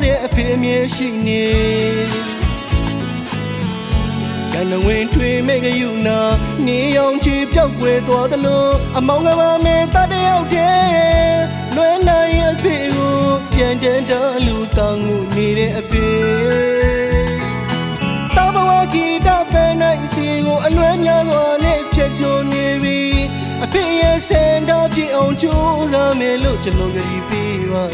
တဲ့အဖေအမြဲရှိနေကံဝင်ထွေမဲ့ကယူနာနေအောင်ချီပြောက်ွယ်သွားသလိုအမောင်ကပါမဲတတယောက်တည်းလွယ်နိုင်အဖေကိုပြန်တန်းတလူတောင်းငူနေတဲ့အဖေတောင်းဘဝဂီတပန်းနိုင်စီကိုအလွဲများစွာနဲ့ဖြတ်ချိုးနေပြီအဖေရဲ့စံတော်ပြည့်အောင်ကြိုးစားမယ်လို့ကျွန်တော်ကြည်ပေးပါ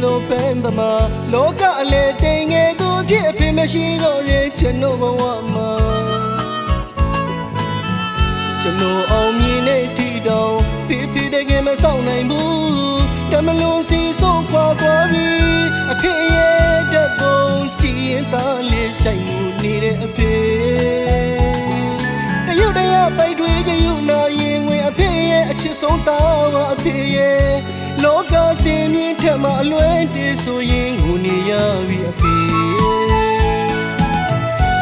တို့ပန်းပမာလောကအလေတိမ်ငယ်သူဖြစ်အဖေမရှိတော့တဲ့ကျွန်တော်ဘဝမှာကျွန်တော်အောင်မြင်တဲ့ထီတောင်ဖေဖေတကယ်မဆောင်နိုင်ဘူးတမလို့စီဆုံးခွာသွားပြီအဖေရဲ့တပ်ပုံကြည်ရင်သားလေးဆိုင်မှုနေတဲ့အဖေတရုတ်တရပိုက်တွေကြယူနာရင်ဝင်အဖေရဲ့အချစ်ဆုံးသားပါအဖေရဲ့လောကစင်မြင့်ထက်မှအလွဲတည်ဆိုရင်ငိုနေရပြီအဖေ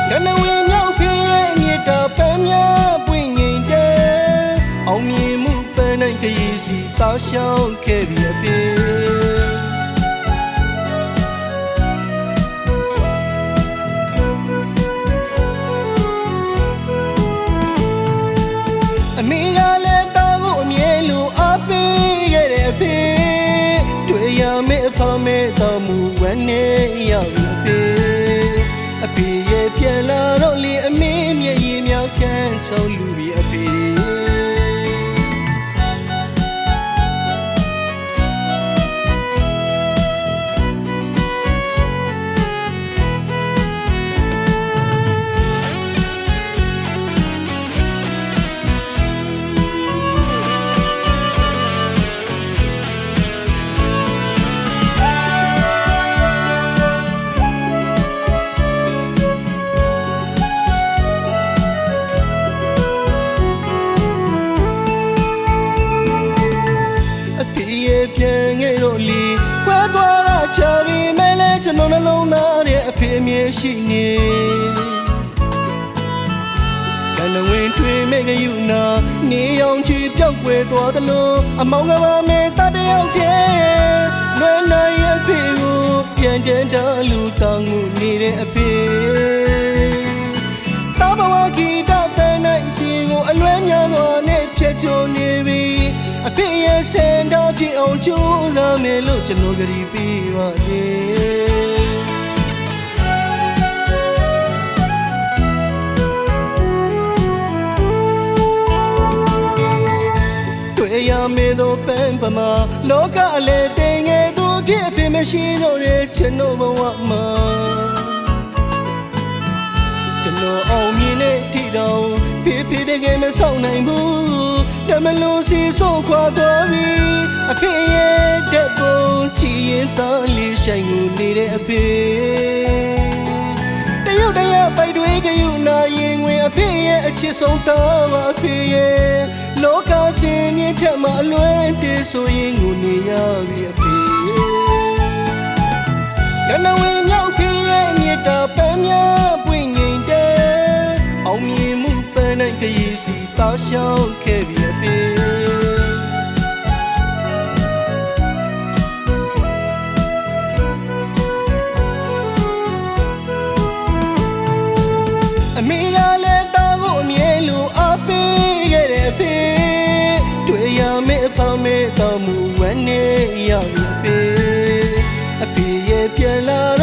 ကနဝင်မြောက်ဖေးရဲ့မြေတာပန်းများပွင့်ငိမ့်တဲ့အောင်မြင်မှုပန်းနိုင်ခရီးစီတာရှောင်းခဲ့ပြီအဖေအမေကလည်းတာကိုအမြဲလိုအားပေးခဲ့တဲ့အဖေတွေ့ရမယ့်အဖမဲ့တော်မူဝမ်းနေရပြီအဖေရဲ့ပြန်လာတော့လေအမေမျက်ရည်များခန်းချုံလူပြီအဖေပြန်ခဲ့တော့လီခွဲသွားတာချပြီးမဲလဲကျွန်တော်နှလုံးသားရဲ့အဖေအမြဲရှိနေကံဝင်ထွေမဲ့ကယူနာနေအောင်ချီပြောက်ွယ်သွားသလိုအမောင်ကပါမဲတတယောက်တည်းလွယ်နိုင်အဖေကိုပြန်တန်းတလူတောင်းငူနေတဲ့အဖေတောင်းဘဝဂီတပန်းနိုင်စီကိုအလွဲများစွာနဲ့ဖြတ်ချိုးနေပြီအဖေရဲ့စံတော်ပြည့်အောင်ကြိုးစားမယ်လို့ကျွန်တော်ကြည်ပေးပါတွေ့ရမယ့်တို့ပန်းပမာလောကအလေတိမ်ငယ်သူဖြစ်အဖေမရှိတော့တဲ့ကျွန်တော်ဘဝမှာကျွန်တော်အောင်မြင်တဲ့ထီတောင်ဖေဖေတကယ်မဆောင်နိုင်ဘူးတမလို့စီဆုံးခွာသွားပြီအဖေရဲ့တပ်ပုံချီရင်သားလေးဆိုင်ကိုနေတဲ့အဖေတရုတ်တရပိုက်တွေကြယူနာရင်ဝင်အဖေရဲ့အချစ်ဆုံးသားပါအဖေရဲ့လောကစင်မြင့်ထက်မှအလွဲတည်ဆိုရင်ငိုနေရပြီအဖေကနဝင်မြောက်ဖေးရဲ့မြေတာပန်းများပွင့်ငိမ့်တဲ့အောင်မြင်မှုပန်းနိုင်ခရီးစီတာရှောင်းခဲ့ပြီအဖေအမေကလည်းတာကိုအမြဲလိုအားပေးခဲ့တဲ့အဖေတွေ့ရမယ့်အဖမဲ့တော်မူဝမ်းနေရပြီအဖေရဲ့ပြန်လာ